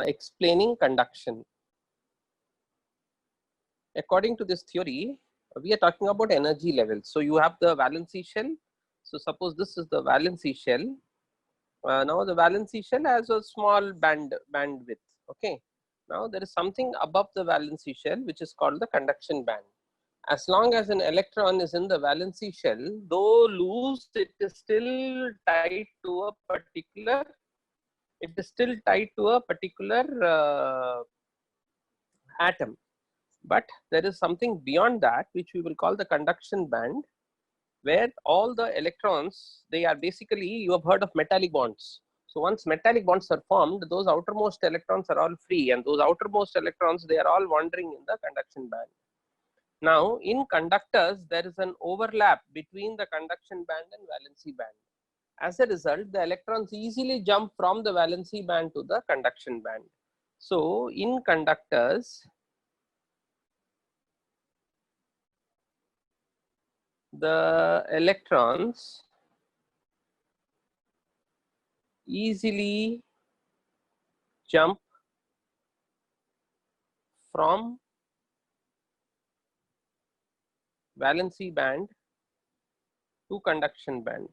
explaining conduction. According to this theory, we are talking about energy levels. So you have the valency shell. So suppose this is the valency shell. Now the valency shell has a small bandwidth. Okay. Now there is something above the valency shell which is called the conduction band. As long as an electron is in the valency shell, though loose, it is still tied to a particular. Atom. But there is something beyond that which we will call the conduction band, where all the electrons, they are basically, you have heard of metallic bonds. So once metallic bonds are formed, those outermost electrons are all free, and those outermost electrons, they are all wandering in the conduction band. Now in conductors, there is an overlap between the conduction band and valency band. As a result, the electrons easily jump from the valency band to the conduction band. So in conductors, the electrons easily jump from valency band to conduction band.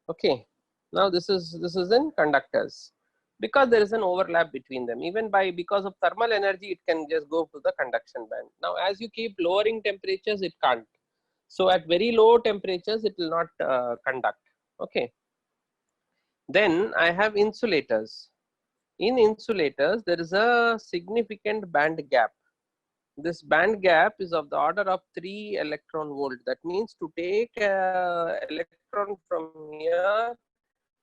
Okay, now this is in conductors, because there is an overlap between them. Even because of thermal energy, it can just go to the conduction band. Now as you keep lowering temperatures, it can't. So at very low temperatures, it will not conduct. Okay. Then I have insulators. In insulators, there is a significant band gap. This band gap is of the order of 3 electron volt. That means to take electron from here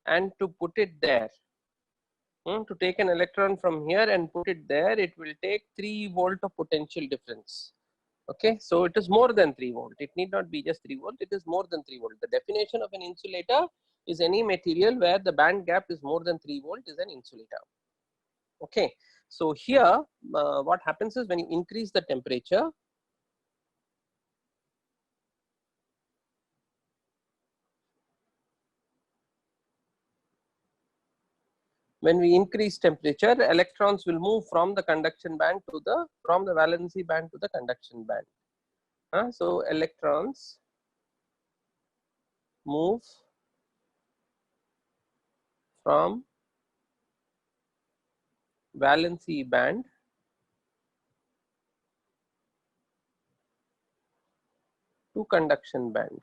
and to put it there. To take an electron from here and put it there, it will take 3 volt of potential difference. Okay, so it is more than 3 volt. It need not be just 3 volt, it is more than 3 volt. The definition of an insulator is any material where the band gap is more than 3 volt is an insulator. Okay, so here what happens is when you increase the temperature, electrons will move from the conduction band to from the valency band to the conduction band. So electrons move from valency band to conduction band.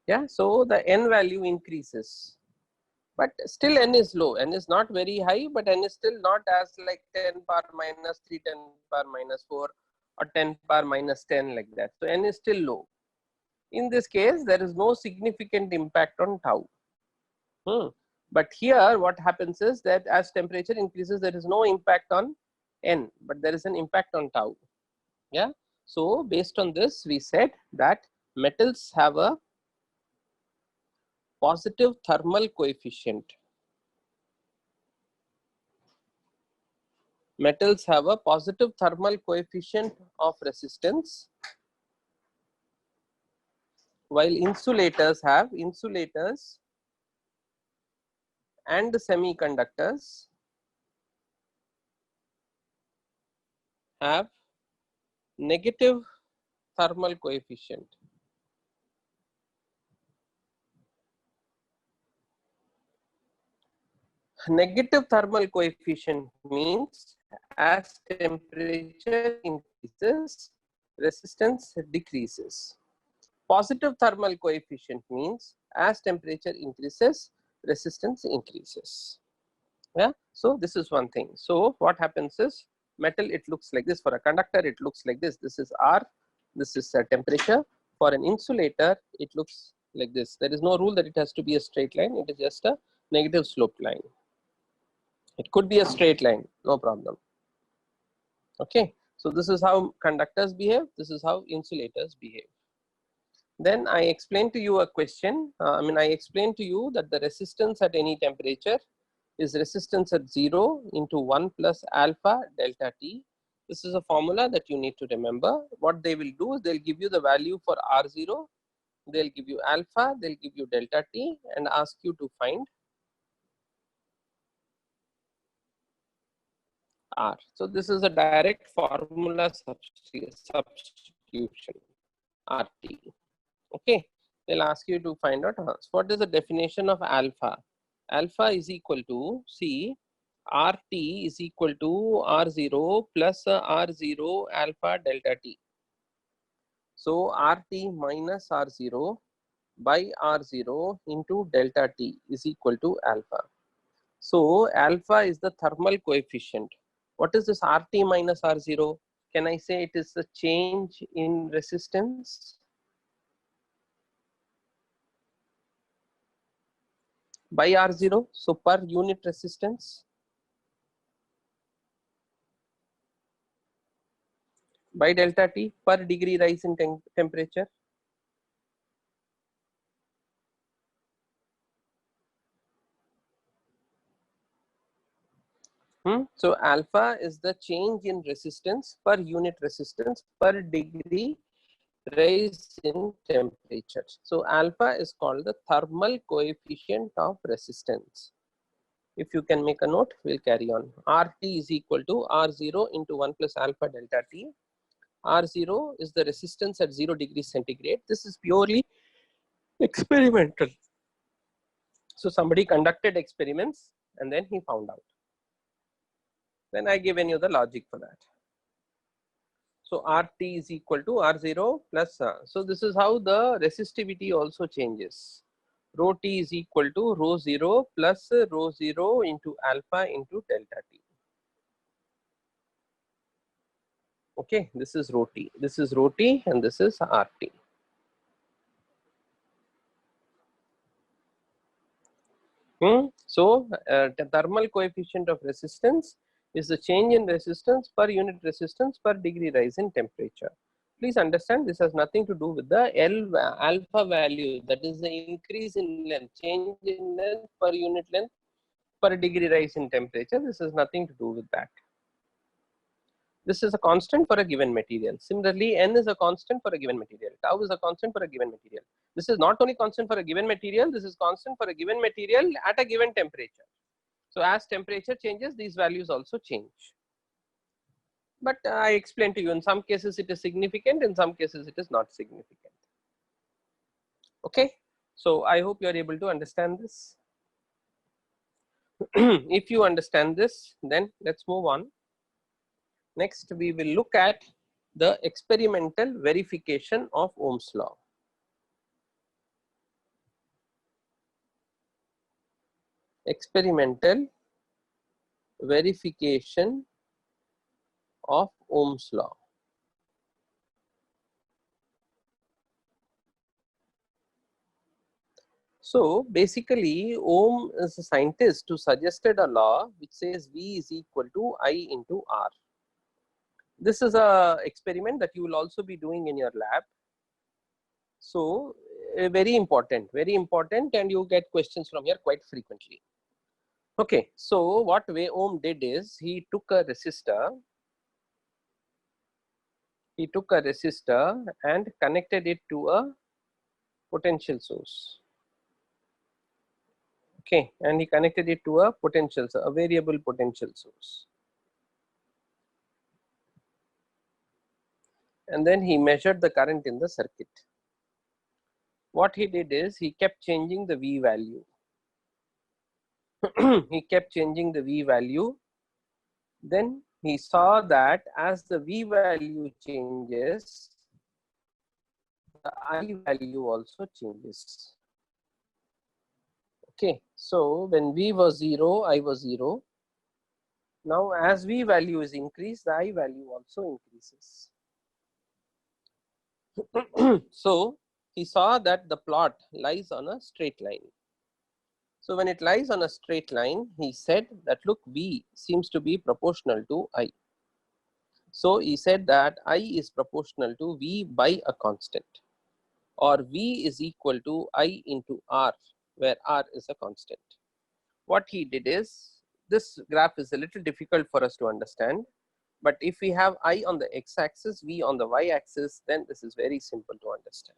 Yeah, so the n value increases, but still n is low. N is not very high, but n is still not as like 10 power minus 3, 10 power minus 4, or 10 power minus 10 like that. So n is still low. In this case, there is no significant impact on tau. But here what happens is that as temperature increases, there is no impact on n, but there is an impact on tau. Yeah. So based on this, we said that metals have a positive thermal coefficient. Metals have a positive thermal coefficient of resistance, while insulators and semiconductors have negative thermal coefficient. Negative thermal coefficient means as temperature increases, resistance decreases. Positive thermal coefficient means as temperature increases, resistance increases. Yeah, so this is one thing. So what happens is, metal, it looks like this. For a conductor, it looks like this. This is R, this is a temperature. For an insulator, it looks like this. There is no rule that it has to be a straight line. It is just a negative sloped line. It could be a straight line, no problem. Okay, so this is how conductors behave. This is how insulators behave. Then I explained to you a question. I explained to you that the resistance at any temperature is resistance at 0 into 1 plus alpha delta T. This is a formula that you need to remember. What they will do is they'll give you the value for R0 They'll give you alpha, they'll give you delta T and ask you to find R. So this is a direct formula substitution, RT. Okay, they'll ask you to find out what is the definition of alpha. Alpha is equal to, see, RT is equal to R0 plus R0 alpha delta T. So RT minus R0 by R0 into delta T is equal to alpha. So alpha is the thermal coefficient. What is this RT minus R0? Can I say it is the change in resistance by R0? So per unit resistance by delta T per degree rise in temperature. So alpha is the change in resistance per unit resistance per degree rise in temperature. So alpha is called the thermal coefficient of resistance. If you can make a note, we'll carry on. RT is equal to R0 into 1 plus alpha delta T. R0 is the resistance at 0 degrees centigrade. This is purely experimental. So somebody conducted experiments and then he found out. Then I given you the logic for that. So RT is equal to R0 plus, so this is how the resistivity also changes. Rho T is equal to rho 0 plus rho 0 into alpha into delta T. Okay, this is rho T. This is rho T and this is RT. So the thermal coefficient of resistance is the change in resistance per unit resistance per degree rise in temperature. Please understand this has nothing to do with the alpha value, that is the increase in length, change in length per unit length per degree rise in temperature. This has nothing to do with that. This is a constant for a given material. Similarly, N is a constant for a given material. Tau is a constant for a given material. This is not only constant for a given material, this is constant for a given material at a given temperature. So as temperature changes, these values also change. But I explained to you, in some cases it is significant, in some cases it is not significant. Okay, so I hope you are able to understand this. If you understand this, then let's move on. Next, we will look at the experimental verification of Ohm's law. Experimental verification of Ohm's law. So basically, Ohm is a scientist who suggested a law which says V is equal to I into R. This is a experiment that you will also be doing in your lab. So very important, and you get questions from here quite frequently. Okay, so what way Ohm did is he took a resistor and connected it to a potential source. Okay, and he connected it to a variable potential source. And then he measured the current in the circuit. What he did is he kept changing the V value. He kept changing the V value. Then he saw that as the V value changes, the I value also changes. Okay, so when V was 0, I was 0. Now as V value is increased, the I value also increases. So he saw that the plot lies on a straight line. So when it lies on a straight line, he said that look, V seems to be proportional to I. So he said that I is proportional to V by a constant, or V is equal to I into R, where R is a constant. What he did is, this graph is a little difficult for us to understand, but if we have I on the x-axis, V on the y-axis, then this is very simple to understand.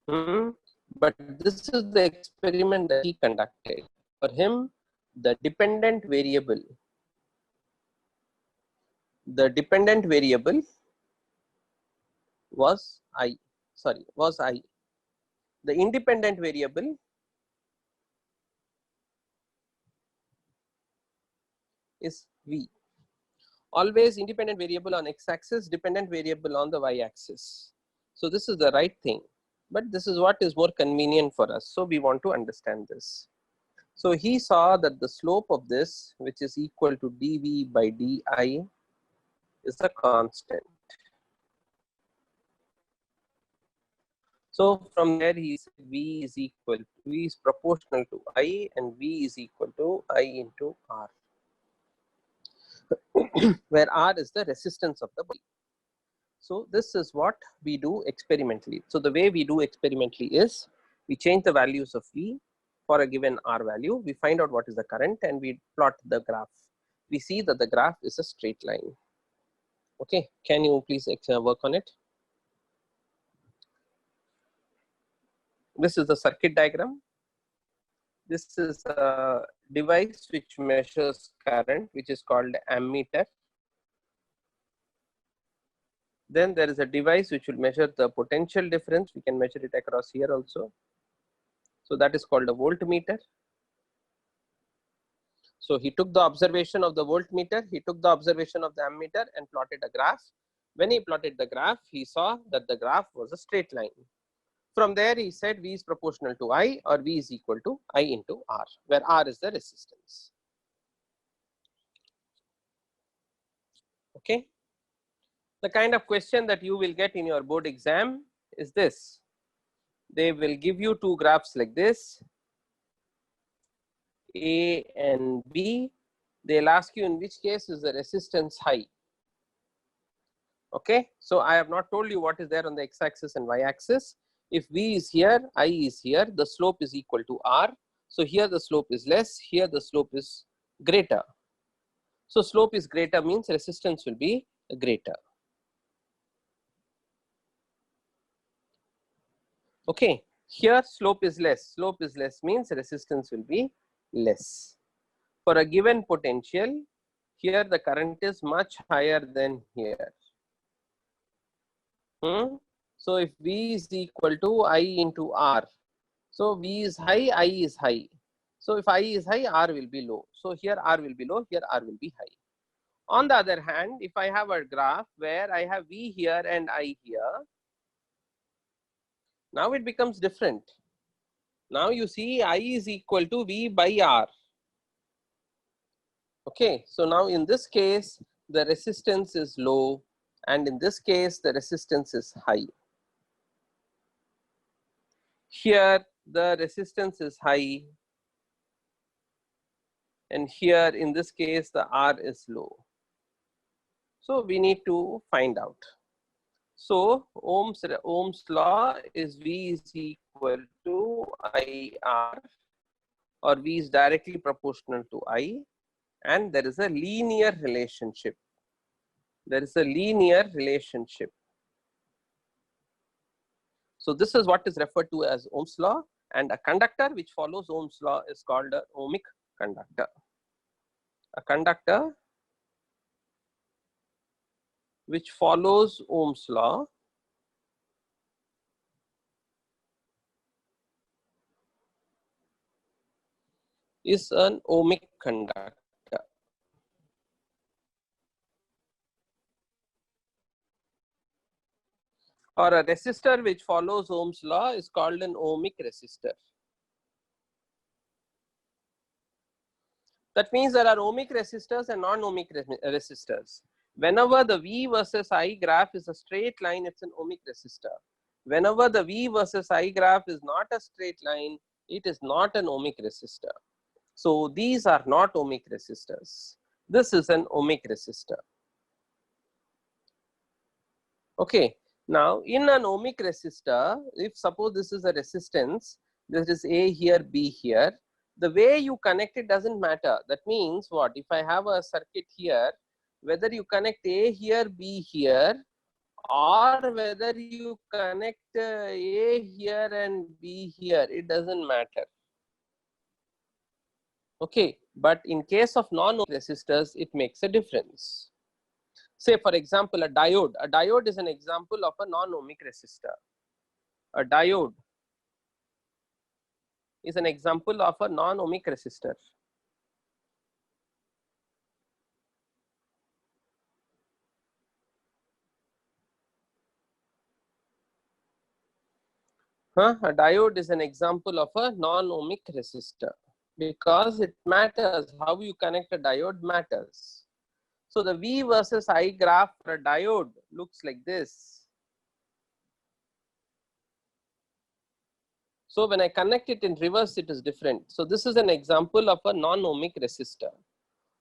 But this is the experiment that he conducted. For him, the dependent variable was I. The independent variable is V. Always independent variable on x-axis, dependent variable on the y-axis. So this is the right thing, but this is what is more convenient for us. So we want to understand this. So he saw that the slope of this, which is equal to dV by di, is a constant. So from there he said V is proportional to I, and V is equal to I into R, where R is the resistance of the body. So this is what we do experimentally. So the way we do experimentally is we change the values of V for a given R value. We find out what is the current and we plot the graph. We see that the graph is a straight line. Okay, can you please work on it? This is the circuit diagram. This is a device which measures current, which is called ammeter. Then there is a device which will measure the potential difference. We can measure it across here also. So that is called a voltmeter. So he took the observation of the voltmeter, he took the observation of the ammeter and plotted a graph. When he plotted the graph, he saw that the graph was a straight line. From there, he said V is proportional to I, or V is equal to I into R, where R is the resistance. Okay. The kind of question that you will get in your board exam is this. They will give you two graphs like this, A and B. They'll ask you in which case is the resistance high. Okay, so I have not told you what is there on the x-axis and y-axis. If V is here, I is here, the slope is equal to R. So here the slope is less, here the slope is greater. So slope is greater means resistance will be greater. Okay, here slope is less. Slope is less means resistance will be less. For a given potential, here the current is much higher than here. So if V is equal to I into R, so V is high, I is high. So if I is high, R will be low. So here R will be low, here R will be high. On the other hand, if I have a graph where I have V here and I here, now it becomes different. Now you see I is equal to V by R. Okay, so now in this case, the resistance is low, and in this case, the resistance is high. Here, the resistance is high, and here in this case, the R is low. So we need to find out. So Ohm's law is V is equal to IR, or V is directly proportional to I, and there is a linear relationship. There is a linear relationship. So this is what is referred to as Ohm's law, and a conductor which follows Ohm's law is called an ohmic conductor. A conductor which follows Ohm's law is an ohmic conductor. Or a resistor which follows Ohm's law is called an ohmic resistor. That means there are ohmic resistors and non-ohmic resistors. Whenever the V versus I graph is a straight line, it's an ohmic resistor. Whenever the V versus I graph is not a straight line, it is not an ohmic resistor. So these are not ohmic resistors. This is an ohmic resistor. Okay, now in an ohmic resistor, if suppose this is a resistance, this is A here, B here, the way you connect it doesn't matter. That means what? If I have a circuit here, whether you connect A here, B here, or whether you connect A here and B here, it doesn't matter. Okay, but in case of non-ohmic resistors, it makes a difference. Say for example, a diode. A diode is an example of a non-ohmic resistor. A diode is an example of a non-ohmic resistor. A diode is an example of a non-ohmic resistor because it matters. How you connect a diode matters. So the V versus I graph for a diode looks like this. So when I connect it in reverse, it is different. So this is an example of a non-ohmic resistor.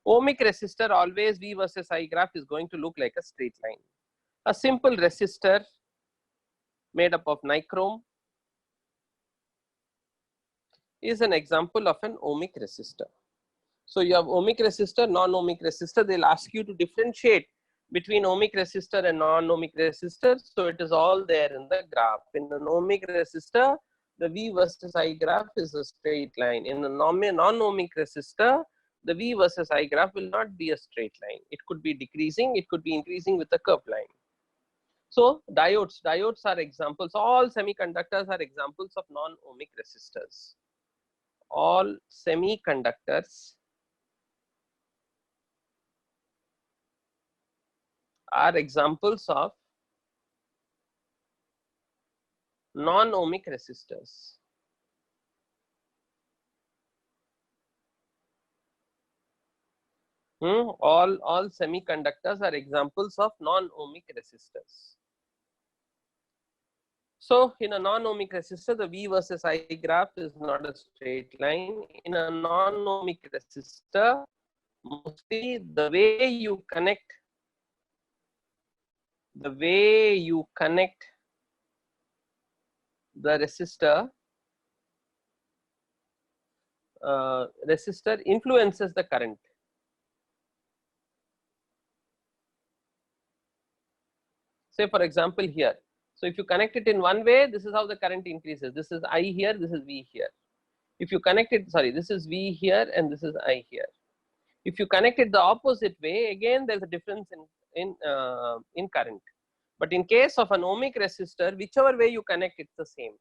Ohmic resistor, always V versus I graph is going to look like a straight line. A simple resistor made up of nichrome is an example of an ohmic resistor. So you have ohmic resistor, non-ohmic resistor. They'll ask you to differentiate between ohmic resistor and non-ohmic resistor. So it is all there in the graph. In an ohmic resistor, the V versus I graph is a straight line. In a non-ohmic resistor, the V versus I graph will not be a straight line. It could be decreasing, it could be increasing with a curved line. So diodes are examples. All semiconductors are examples of non-ohmic resistors. All semiconductors are examples of non-ohmic resistors. All semiconductors are examples of non-ohmic resistors. So in a non-ohmic resistor, the V versus I graph is not a straight line. In a non-ohmic resistor, mostly the way you connect the resistor influences the current. Say for example here. So if you connect it in one way, this is how the current increases. This is I here, this is V here. If you connect it, sorry, this is V here and this is I here. If you connect it the opposite way, again there's a difference in current. But in case of an ohmic resistor, whichever way you connect, it's the same.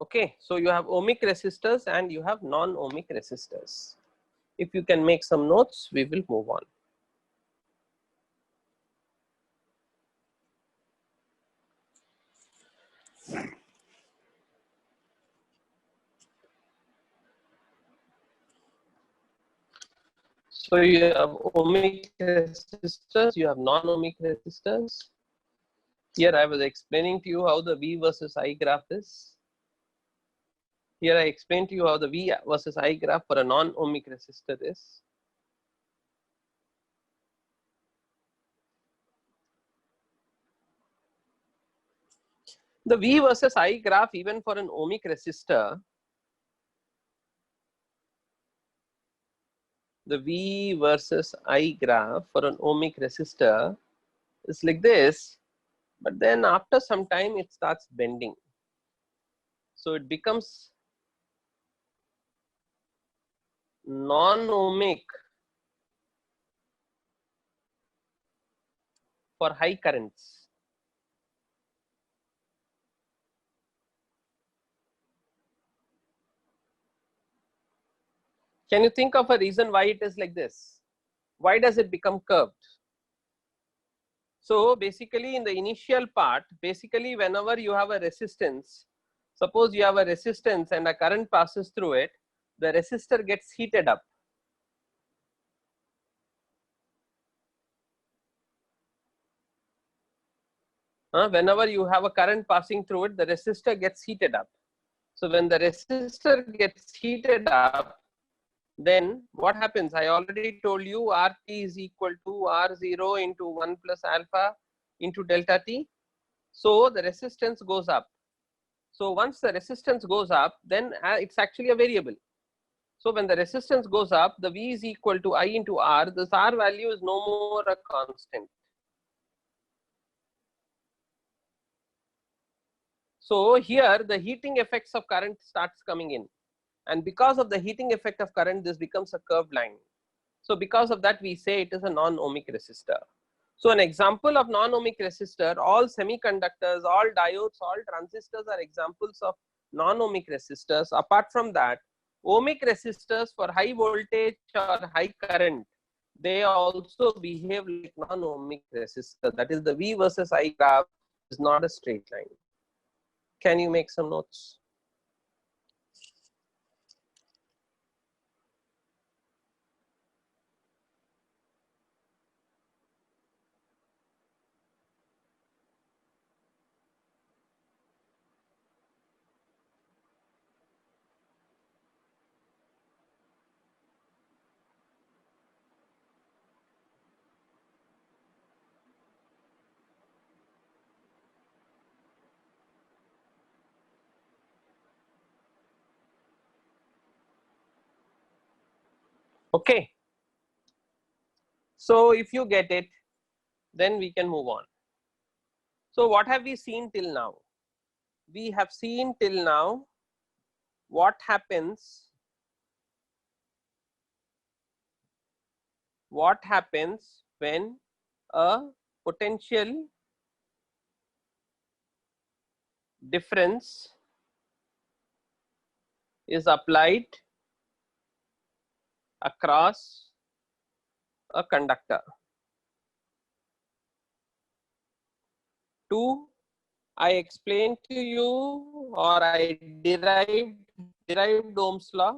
Okay, so you have ohmic resistors and you have non-ohmic resistors. If you can make some notes, we will move on. So you have ohmic resistors, you have non-ohmic resistors. Here I was explaining to you how the V versus I graph is. Here I explained to you how the V versus I graph for a non-ohmic resistor is. The V versus I graph, even for an ohmic resistor, the V versus I graph for an ohmic resistor is like this, but then after some time it starts bending. So it becomes non-ohmic for high currents. Can you think of a reason why it is like this? Why does it become curved? So basically in the initial part, basically whenever you have a resistance, suppose you have a resistance and a current passes through it, the resistor gets heated up. Whenever you have a current passing through it, the resistor gets heated up. So when the resistor gets heated up, then what happens? I already told you RT is equal to R0 into 1 plus alpha into delta T. So the resistance goes up. So once the resistance goes up, then it's actually a variable. So when the resistance goes up, the V is equal to I into R. This R value is no more a constant. So here the heating effects of current starts coming in, and because of the heating effect of current, this becomes a curved line. So because of that, we say it is a non-ohmic resistor. So an example of non-ohmic resistor, all semiconductors, all diodes, all transistors are examples of non-ohmic resistors. Apart from that, ohmic resistors for high voltage or high current, they also behave like non-ohmic resistor. That is, the V versus I graph is not a straight line. Can you make some notes? Okay. So if you get it, then we can move on. So what have we seen till now? We have seen till now what happens when a potential difference is applied across a conductor. 2, I explained to you, or I derived Ohm's law.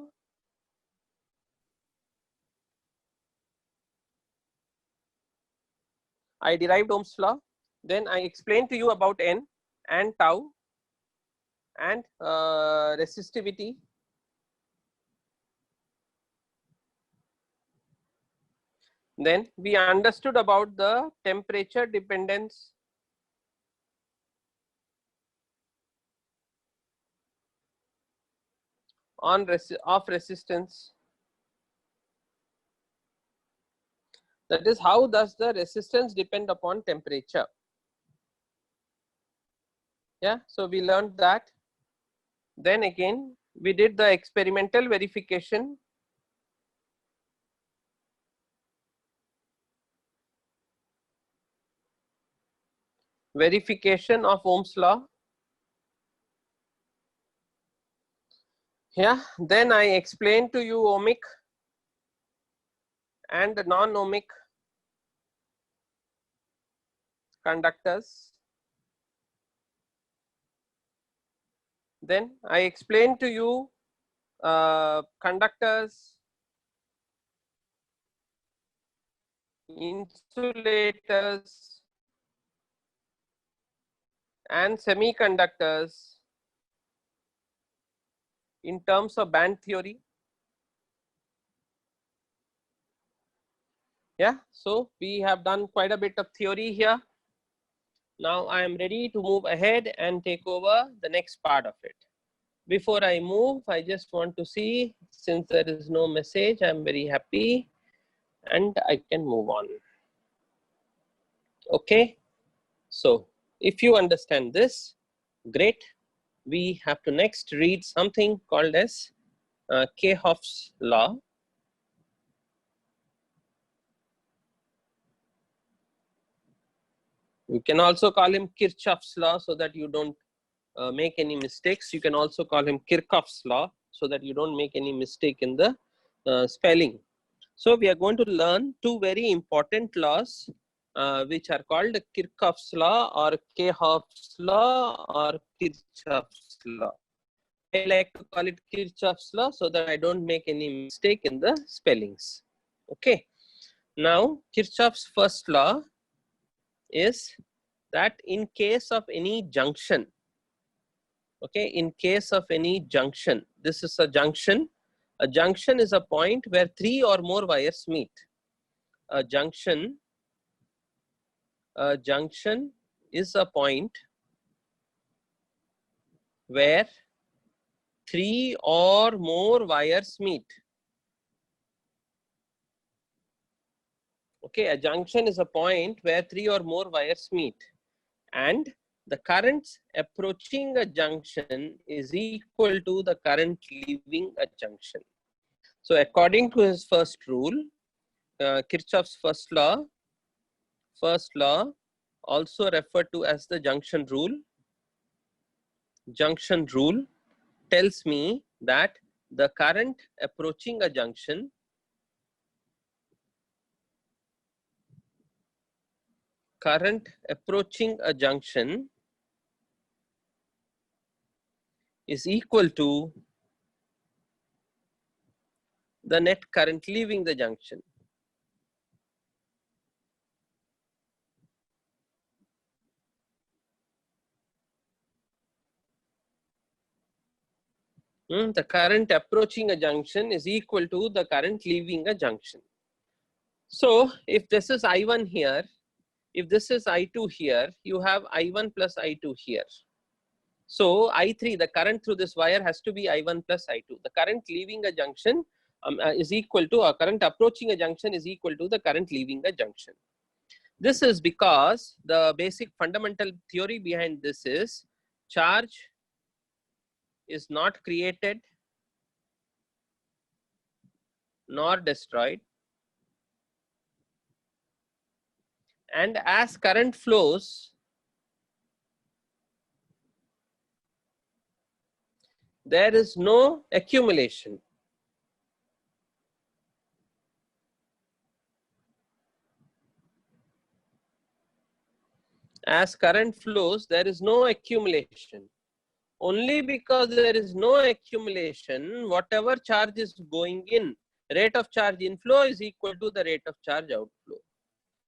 I derived Ohm's law. Then I explained to you about N and tau and resistivity. Then we understood about the temperature dependence on resistance. That is, how does the resistance depend upon temperature? Yeah, so we learned that. Then again, we did the experimental verification. Verification of Ohm's law. Yeah, then I explained to you ohmic and non-ohmic conductors. Then I explained to you conductors, insulators, and semiconductors in terms of band theory. Yeah, so we have done quite a bit of theory here. Now I am ready to move ahead and take over the next part of it. Before I move, I just want to see, since there is no message, I'm very happy and I can move on. Okay, so if you understand this, great. We have to next read something called as Kirchhoff's law. You can also call him Kirchhoff's law so that you don't make any mistakes. You can also call him Kirchhoff's law so that you don't make any mistake in the spelling. So we are going to learn two very important laws which are called Kirchhoff's law or Kirchhoff's law or Kirchhoff's law. I like to call it Kirchhoff's law so that I don't make any mistake in the spellings. Okay. Now Kirchhoff's first law is that in case of any junction, okay, in case of any junction, this is a junction. A junction is a point where 3 or more wires meet. A junction is a point where 3 or more wires meet. Okay, a junction is a point where 3 or more wires meet, and the current approaching a junction is equal to the current leaving a junction. So according to his first rule, Kirchhoff's first law, also referred to as the junction rule. Junction rule tells me that the current approaching a junction is equal to the net current leaving the junction. The current approaching a junction is equal to the current leaving a junction. So if this is I1 here, if this is I2 here, you have I1 plus I2 here. So I3, the current through this wire has to be I1 plus I2. The current leaving a junction is equal to, or current approaching a junction is equal to the current leaving a junction. This is because the basic fundamental theory behind this is charge is not created nor destroyed, and as current flows, there is no accumulation. As current flows, there is no accumulation. Only because there is no accumulation, whatever charge is going in, rate of charge inflow is equal to the rate of charge outflow.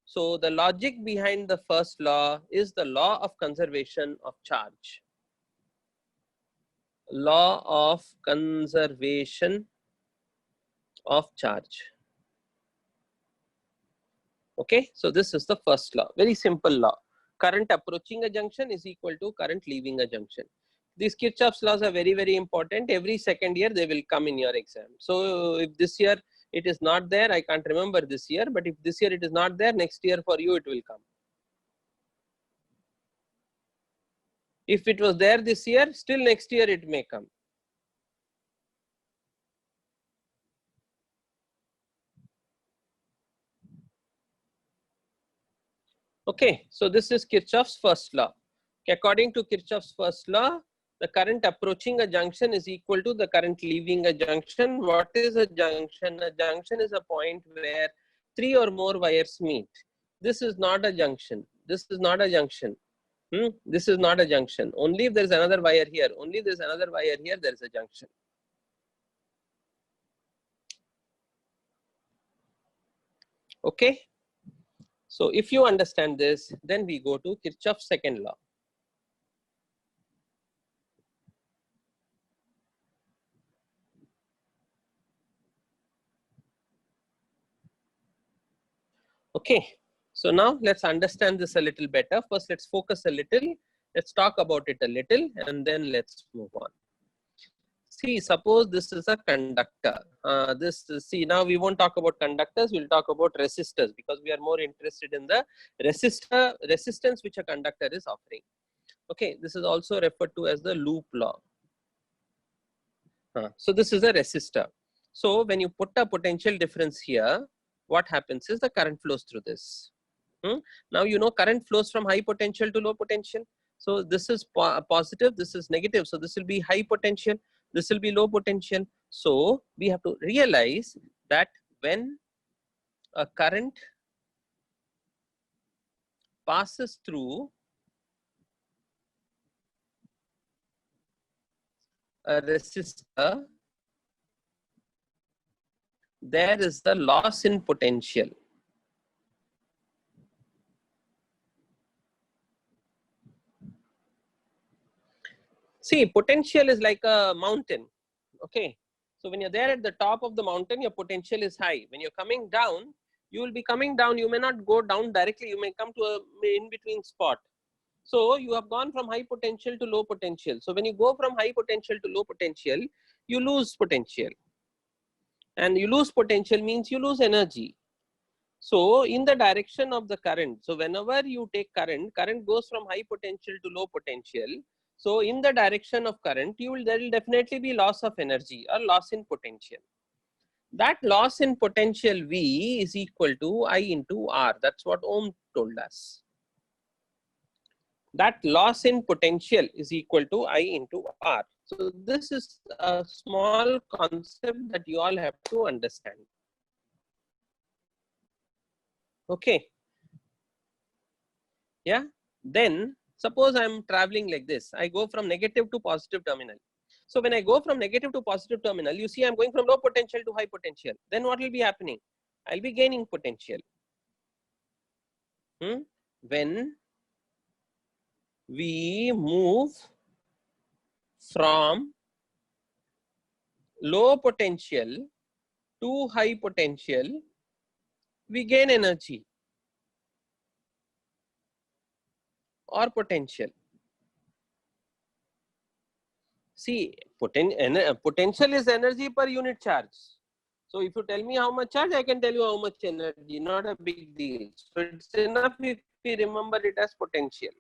So the logic behind the first law is the law of conservation of charge. Law of conservation of charge. Okay, so this is the first law, very simple law. Current approaching a junction is equal to current leaving a junction. These Kirchhoff's laws are very, very important. Every second year they will come in your exam. So if this year it is not there, I can't remember this year, but if this year it is not there, next year for you it will come. If it was there this year, still next year it may come. Okay, so this is Kirchhoff's first law. According to Kirchhoff's first law, the current approaching a junction is equal to the current leaving a junction. What is a junction? A junction is a point where 3 or more wires meet. This is not a junction. This is not a junction. This is not a junction. Only if there is another wire here, only if there is another wire here, there is a junction. Okay. So if you understand this, then we go to Kirchhoff's second law. Okay, so now let's understand this a little better. First, let's focus a little. Let's talk about it a little, and then let's move on. See, suppose this is a conductor. See, now we won't talk about conductors. We'll talk about resistors because we are more interested in the resistance which a conductor is offering. Okay, this is also referred to as the loop law. So this is a resistor. So when you put a potential difference here, what happens is the current flows through this. Now you know current flows from high potential to low potential. So this is positive, this is negative. So this will be high potential, this will be low potential. So we have to realize that when a current passes through a resistor, there is the loss in potential. See, potential is like a mountain. Okay, so when you're there at the top of the mountain, your potential is high. When you're coming down, you will be coming down. You may not go down directly. You may come to a in-between spot. So you have gone from high potential to low potential. So when you go from high potential to low potential, you lose potential. And you lose potential means you lose energy. So in the direction of the current, so whenever you take current, current goes from high potential to low potential. So in the direction of current, there will definitely be loss of energy or loss in potential. That loss in potential V is equal to I into R. That's what Ohm told us. That loss in potential is equal to I into R. So this is a small concept that you all have to understand. Okay. Yeah. Then suppose I'm traveling like this. I go from negative to positive terminal. So when I go from negative to positive terminal, you see I'm going from low potential to high potential. Then what will be happening? I'll be gaining potential. When we move from low potential to high potential, we gain energy or potential. See, potential is energy per unit charge. So if you tell me how much charge, I can tell you how much energy, not a big deal. So it's enough if we remember it as potential.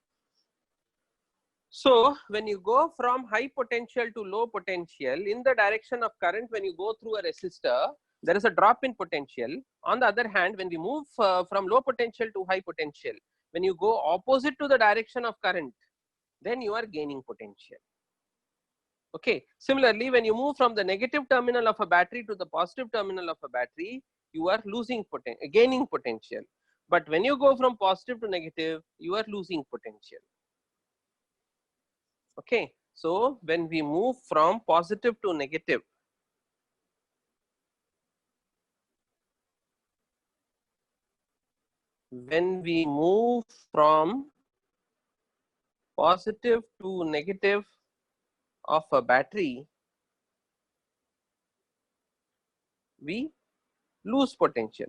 So when you go from high potential to low potential, in the direction of current, when you go through a resistor, there is a drop in potential. On the other hand, when we move from low potential to high potential, when you go opposite to the direction of current, then you are gaining potential. Okay. Similarly, when you move from the negative terminal of a battery to the positive terminal of a battery, you are gaining potential. But when you go from positive to negative, you are losing potential. Okay. So when we move from positive to negative, when we move from positive to negative of a battery, we lose potential.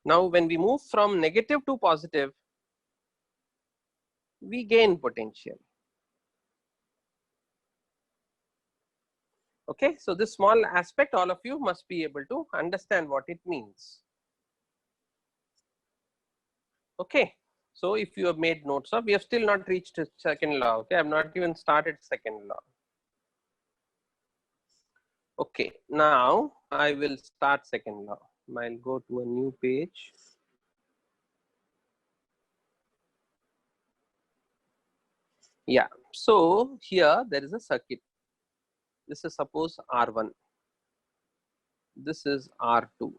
Now when we move from negative to positive, we gain potential. Okay, so this small aspect, all of you must be able to understand what it means. Okay, so if you have made notes of, we have still not reached second law. Okay, I have not even started second law. Okay, now I will start second law. I'll go to a new page. Yeah, so here there is a circuit. This is suppose R1. This is R2.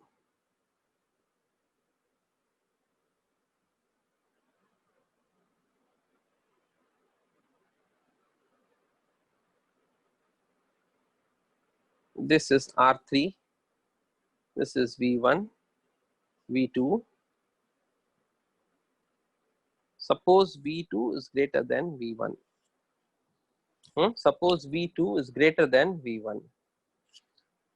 This is R3. This is V1, V2. Suppose V2 is greater than V1. Suppose V2 is greater than V1.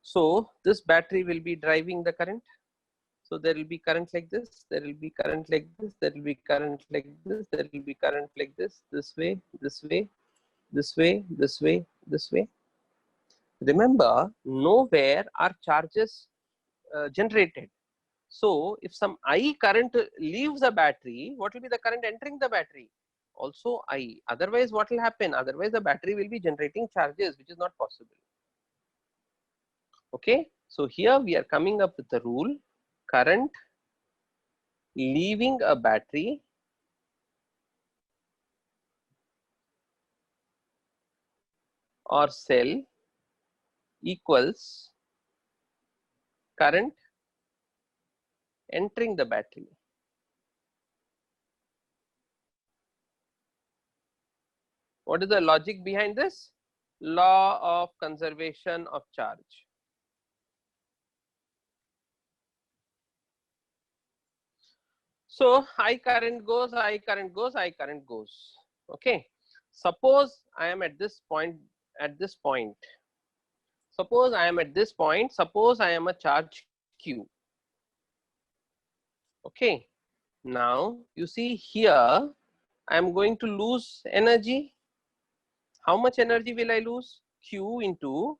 So this battery will be driving the current. So there will be current like this, there will be current like this, there will be current like this, there will be current like this way, this way, this way, this way, this way. Remember, nowhere are charges generated. So if some I current leaves the battery, what will be the current entering the battery? Also I. Otherwise, what will happen? Otherwise, the battery will be generating charges, which is not possible. Okay. So here we are coming up with the rule: current leaving a battery or cell equals current entering the battery. What is the logic behind this? Law of conservation of charge. So I current goes, I current goes, I current goes. Okay. Suppose I am at this point, Suppose I am at this point, suppose I am a charge Q. Okay. Now you see here, I am going to lose energy. How much energy will I lose? Q into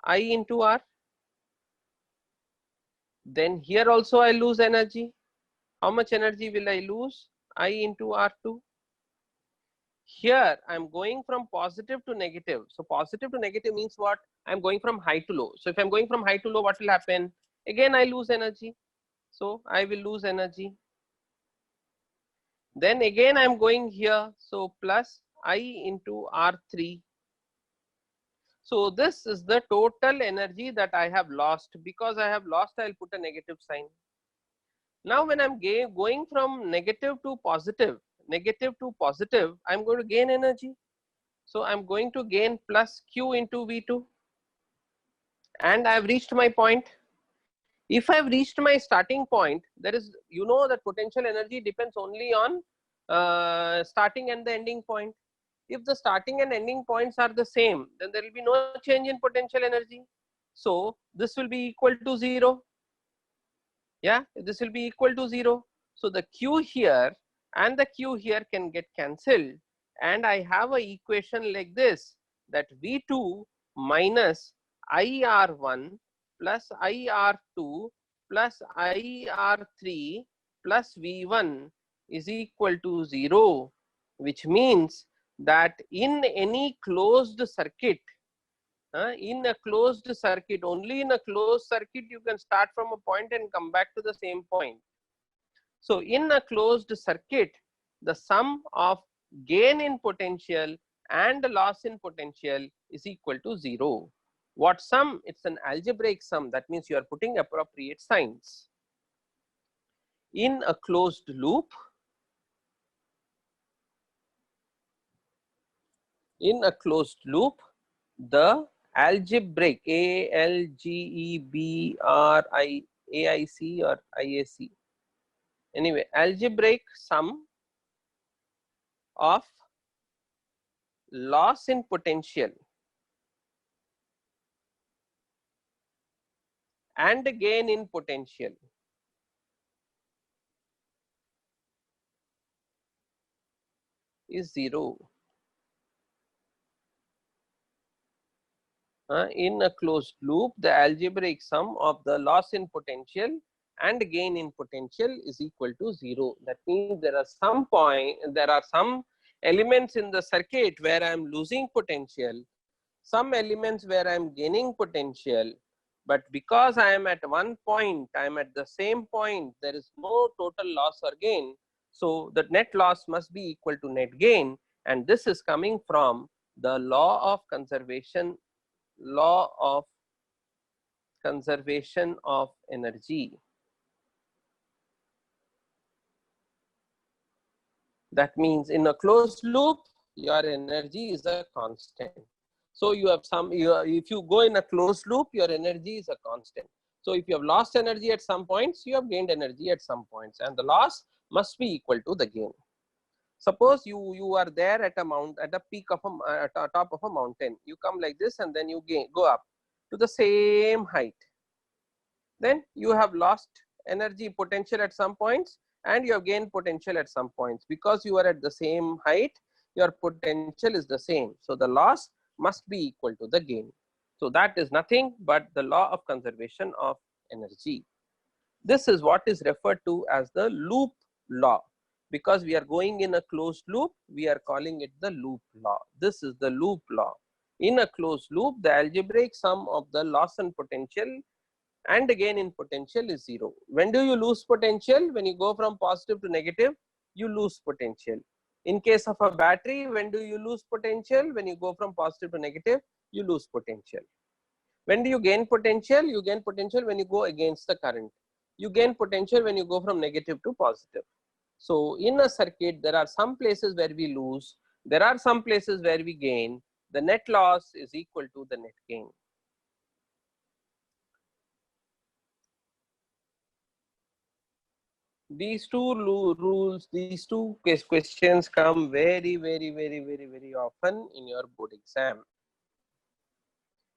I into R. Then here also I lose energy. How much energy will I lose? I into R2. Here I'm going from positive to negative. So positive to negative means what? I'm going from high to low. So if I'm going from high to low, what will happen? Again, I lose energy. So I will lose energy. Then again, I'm going here. So plus I into R3. So this is the total energy that I have lost. Because I have lost, I'll put a negative sign. Now when I'm going from negative to positive, I'm going to gain energy. So I'm going to gain plus Q into V2. And I've reached my point. If I've reached my starting point, there is, you know, that potential energy depends only on starting and the ending point. If the starting and ending points are the same, then there will be no change in potential energy. So this will be equal to 0. Yeah, this will be equal to 0. So the Q here and the Q here can get cancelled, and I have a equation like this, that V2 minus IR1 plus IR2 plus IR3 plus V1 is equal to 0, which means that in any closed circuit, in a closed circuit, only in a closed circuit you can start from a point and come back to the same point. So in a closed circuit, the sum of gain in potential and the loss in potential is equal to 0. What sum? It's an algebraic sum. That means you are putting appropriate signs. In a closed loop, the algebraic, ALGEBRIAIC or IAC, anyway, algebraic sum of loss in potential and gain in potential is 0. In a closed loop, the algebraic sum of the loss in potential and gain in potential is equal to 0. That means there are some elements in the circuit where I am losing potential, some elements where I am gaining potential, but because I am at one point, I am at the same point, there is no total loss or gain. So the net loss must be equal to net gain, and this is coming from the law of conservation of energy. That means in a closed loop, your energy is a constant. So you have if you go in a closed loop, your energy is a constant. So if you have lost energy at some points, you have gained energy at some points, and the loss must be equal to the gain. Suppose you are there at a peak of at the top of a mountain. You come like this, and then you go up to the same height. Then you have lost energy potential at some points, and you have gained potential at some points. Because you are at the same height, your potential is the same. So the loss must be equal to the gain. So that is nothing but the law of conservation of energy. This is what is referred to as the loop law. Because we are going in a closed loop, we are calling it the loop law. This is the loop law. In a closed loop, the algebraic sum of the loss and potential and gain in potential is 0. When do you lose potential? When you go from positive to negative, you lose potential. In case of a battery, when do you lose potential? When you go from positive to negative, you lose potential. When do you gain potential? You gain potential when you go against the current. You gain potential when you go from negative to positive. So in a circuit, there are some places where we lose, there are some places where we gain. The net loss is equal to the net gain. These two rules, these two questions come very often in your board exam.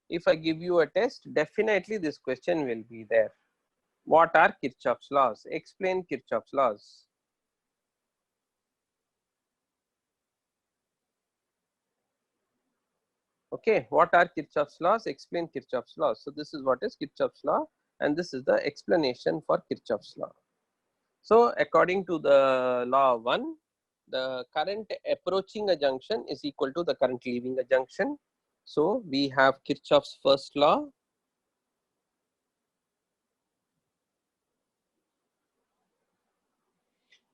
If I give you a test, definitely this question will be there. What are Kirchhoff's laws? Explain Kirchhoff's laws. Okay, what are Kirchhoff's laws? Explain Kirchhoff's laws. So this is what is Kirchhoff's law. and this is the explanation for Kirchhoff's law. So according to the law 1, the current approaching a junction is equal to the current leaving a junction. So we have Kirchhoff's first law.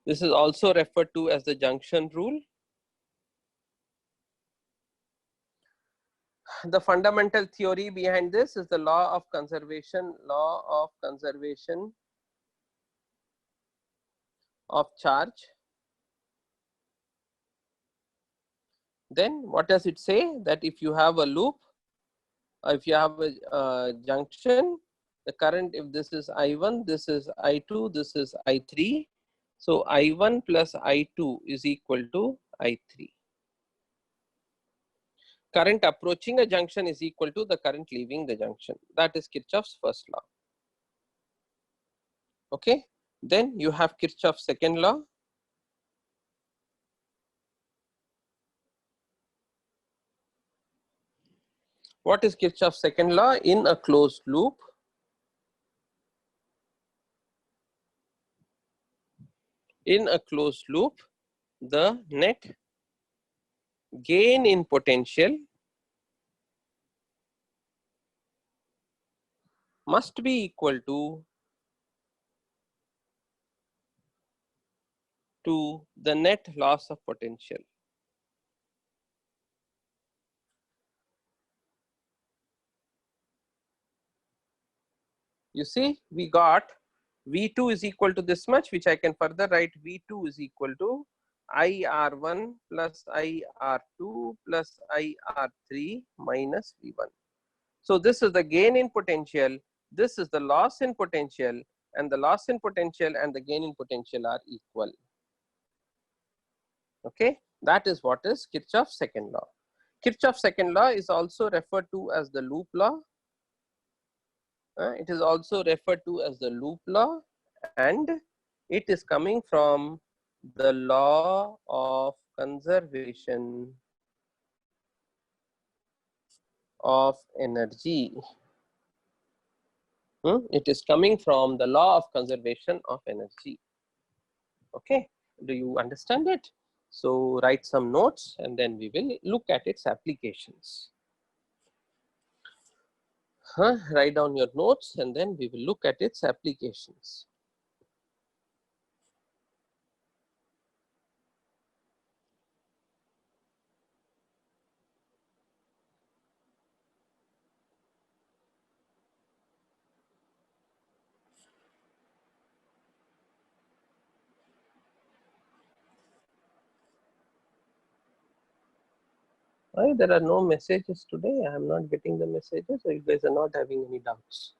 This is also referred to as the junction rule. The fundamental theory behind this is the law of conservation of charge. Then what does it say? That if you have a loop, if you have a junction, the current, if this is I1, this is I2, this is I3. So I1 plus I2 is equal to I3. Current approaching a junction is equal to the current leaving the junction. That is Kirchhoff's first law. Okay. Then you have Kirchhoff's second law. What is Kirchhoff's second law? In a closed loop, the net gain in potential must be equal to the net loss of potential. You see, we got V2 is equal to this much, which I can further write V2 is equal to IR1 plus IR2 plus IR3 minus V1. So this is the gain in potential, this is the loss in potential, and the loss in potential and the gain in potential are equal. Okay, that is what is Kirchhoff's second law. Kirchhoff's second law is also referred to as the loop law. It is also referred to as the loop law, and it is coming from the law of conservation of energy. It is coming from the law of conservation of energy. Okay, do you understand it? So write some notes and then we will look at its applications. Write down your notes and then we will look at its applications. Why there are no messages today? I am not getting the messages, or you guys are not having any doubts?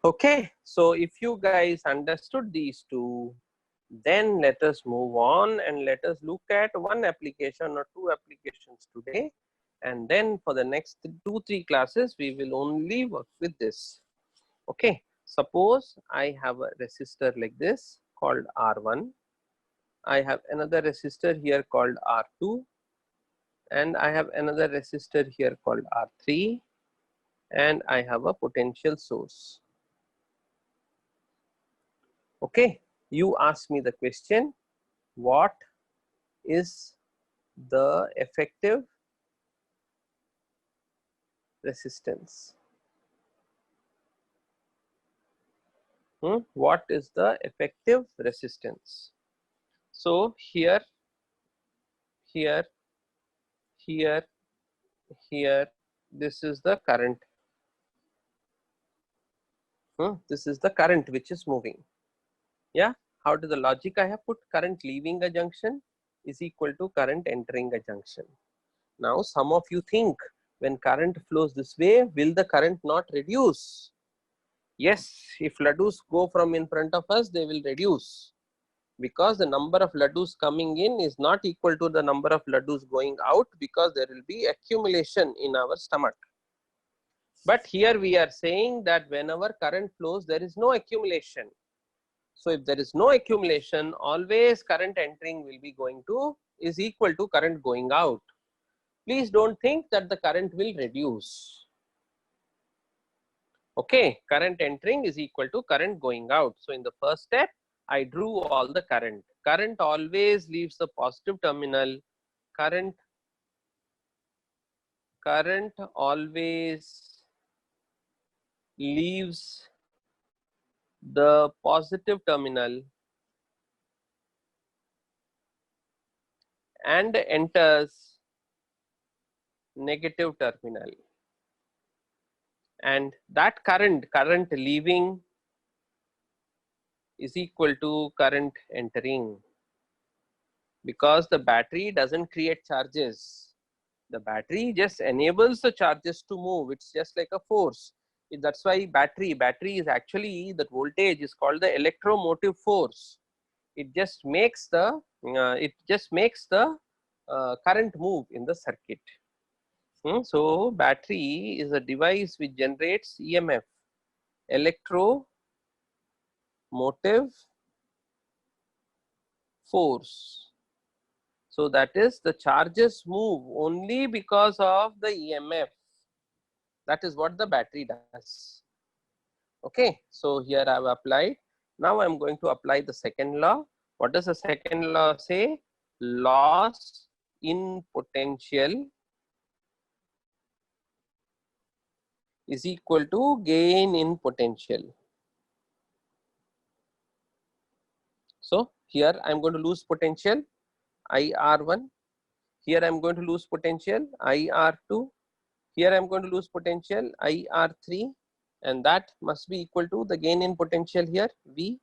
Okay, so if you guys understood these two, then let us move on and let us look at one application or two applications today. And then for the next 2-3 classes, we will only work with this. Okay, suppose I have a resistor like this called R1. I have another resistor here called R2. And I have another resistor here called R3. And I have a potential source. Okay, you ask me the question, what is the effective resistance? What is the effective resistance? So here, this is the current. This is the current which is moving. Yeah, how to the logic I have put? Current leaving a junction is equal to current entering a junction. Now some of you think, when current flows this way, will the current not reduce? Yes, if laddus go from in front of us, they will reduce, because the number of laddus coming in is not equal to the number of laddus going out, because there will be accumulation in our stomach. But here we are saying that whenever current flows, there is no accumulation. So if there is no accumulation, always current entering will be going to is equal to current going out. Please don't think that the current will reduce. Okay, current entering is equal to current going out. So in the first step, I drew all the current. Current always leaves the positive terminal. Current always leaves the positive terminal and enters negative terminal, and that current leaving is equal to current entering, because the battery doesn't create charges. The battery just enables the charges to move. It's just like a force. That's why battery is actually, that voltage is called the electromotive force. It just makes the current move in the circuit. So battery is a device which generates EMF, electromotive force. So that is, the charges move only because of the EMF. That is what the battery does. Okay, so here I have applied. Now I am going to apply the second law. What does the second law say? Loss in potential is equal to gain in potential. So here I am going to lose potential IR1. Here I am going to lose potential IR2. Here I am going to lose potential IR3, and that must be equal to the gain in potential here V,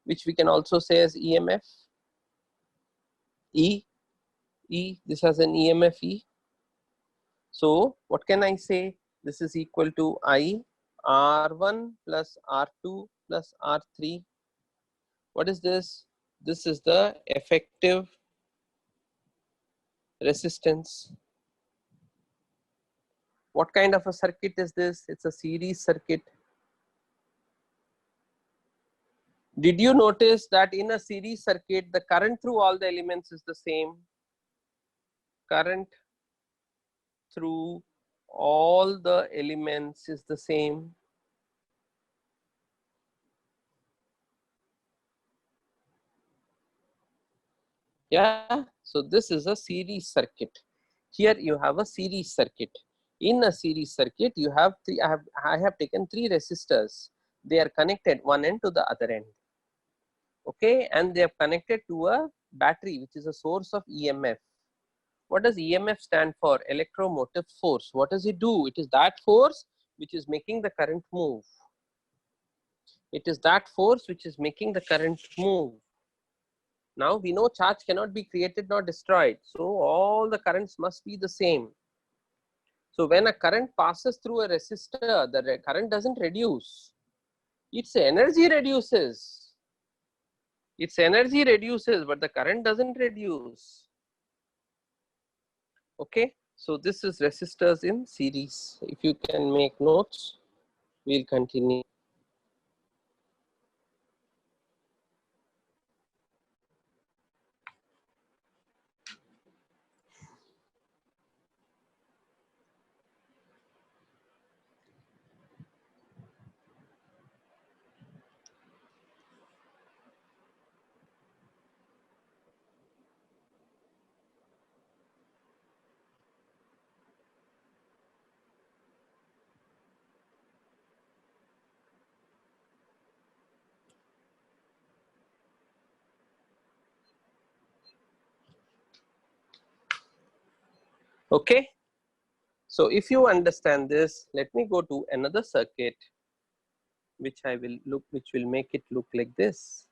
which we can also say as EMF E. This has an EMF E. So what can I say? This is equal to I R1 plus R2 plus R3. What is this? This is the effective resistance. What kind of a circuit is this? It's a series circuit. Did you notice that in a series circuit, the current through all the elements is the same? Current through all the elements is the same. Yeah, so this is a series circuit. Here you have a series circuit. In a series circuit, you have three. I have taken three resistors. They are connected one end to the other end. Okay, and they have connected to a battery, which is a source of EMF. What does EMF stand for? Electromotive force. What does it do? It is that force which is making the current move. It is that force which is making the current move. Now we know charge cannot be created nor destroyed. So all the currents must be the same. So when a current passes through a resistor, the current doesn't reduce. Its energy reduces. Its energy reduces, but the current doesn't reduce. Okay, so this is resistors in series. If you can make notes, we'll continue. Okay, so if you understand this, let me go to another circuit, which will make it look like this.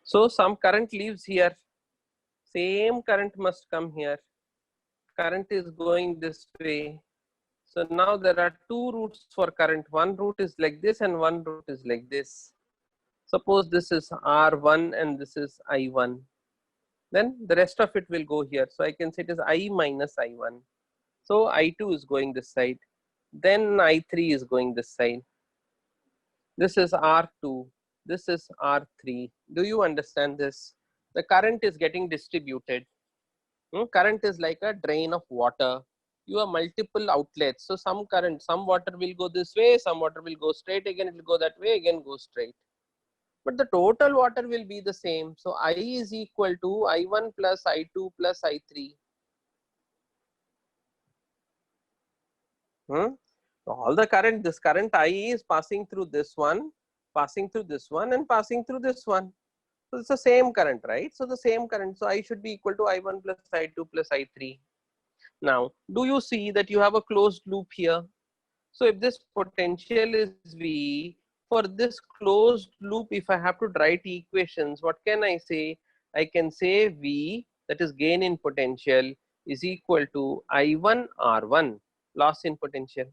So some current leaves here, same current must come here. Current is going this way. So now there are two routes for current. One route is like this and one route is like this. Suppose this is R1 and this is I1. Then the rest of it will go here. So I can say it is I minus I1. So I2 is going this side. Then I3 is going this side. This is R2. This is R3. Do you understand this? The current is getting distributed. Current is like a drain of water. You have multiple outlets. So some current, some water will go this way, some water will go straight, again it will go that way, again go straight. But the total water will be the same. So I is equal to I1 plus I2 plus I3. All the current, this current I is passing through this one, passing through this one, and passing through this one. So it's the same current, right? So the same current. So I should be equal to I1 plus I2 plus I3. Now, do you see that you have a closed loop here? So if this potential is V, for this closed loop, if I have to write equations, what can I say? I can say V, that is gain in potential, is equal to I1 R1, loss in potential.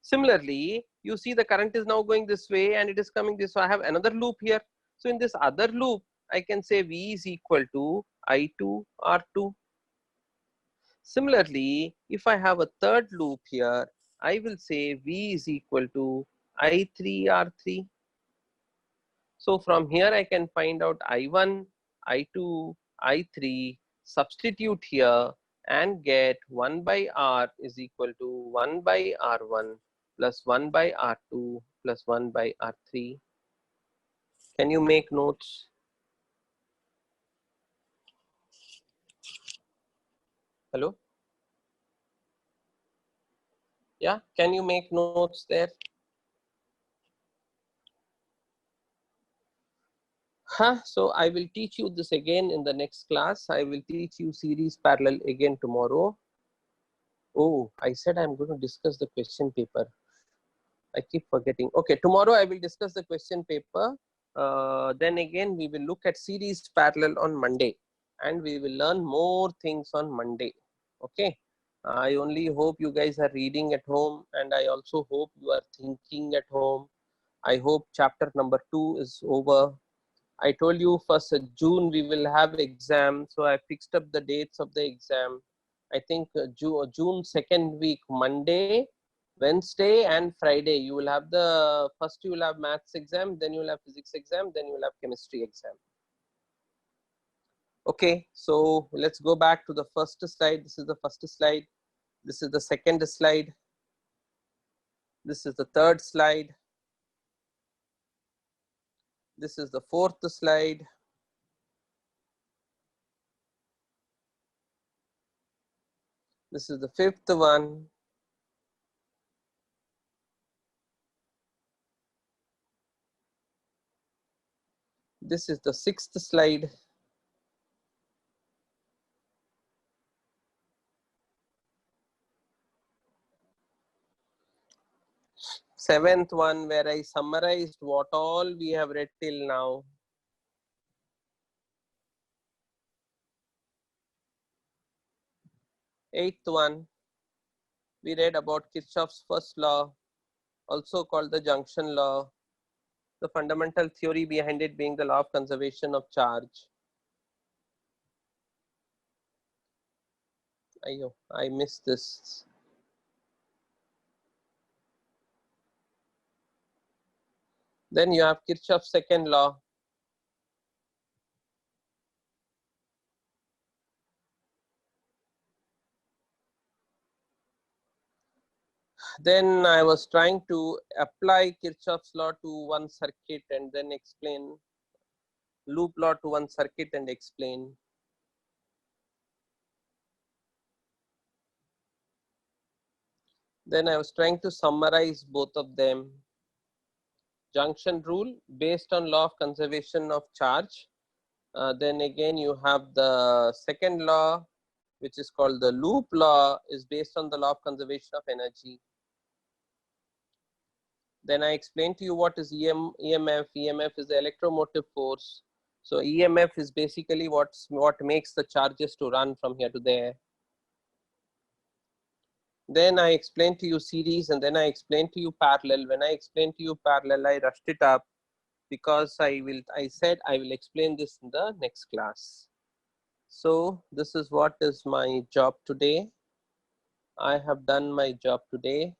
Similarly, you see the current is now going this way and it is coming this way. I have another loop here. So in this other loop, I can say V is equal to I2 R2. Similarly, if I have a third loop here, I will say V is equal to I3 R3. So from here I can find out I1, I2, I3, substitute here and get 1 by R is equal to 1 by R1 plus 1 by R2 plus 1 by R3. Can you make notes? Hello? Yeah, can you make notes there? So I will teach you this again in the next class. I will teach you series parallel again tomorrow. Oh, I said I'm going to discuss the question paper. I keep forgetting. Okay, tomorrow I will discuss the question paper. Then again, we will look at series parallel on Monday and we will learn more things on Monday. Okay. I only hope you guys are reading at home and I also hope you are thinking at home. I hope chapter number 2 is over. I told you first June we will have exam, so I fixed up the dates of the exam. I think June 2nd week, Monday, Wednesday and Friday. You will have the first you will have maths exam, then you will have physics exam, then you will have chemistry exam. Okay, so let's go back to the first slide. This is the first slide. This is the second slide. This is the third slide. This is the fourth slide. This is the fifth one. This is the sixth slide. Seventh one where I summarized what all we have read till now. Eighth one, we read about Kirchhoff's first law, also called the junction law, the fundamental theory behind it being the law of conservation of charge. I missed this. Then you have Kirchhoff's second law. Then I was trying to apply Kirchhoff's law to one circuit and then explain loop law to one circuit and explain. Then I was trying to summarize both of them. Junction rule based on law of conservation of charge. Then again you have the second law, which is called the loop law, is based on the law of conservation of energy. Then I explained to you what is EMF. EMF is the electromotive force. So EMF is basically what makes the charges to run from here to there. Then I explained to you series and then I explained to you parallel. When I explained to you parallel, I rushed it up because I said I will explain this in the next class. So this is what is my job today. I have done my job today.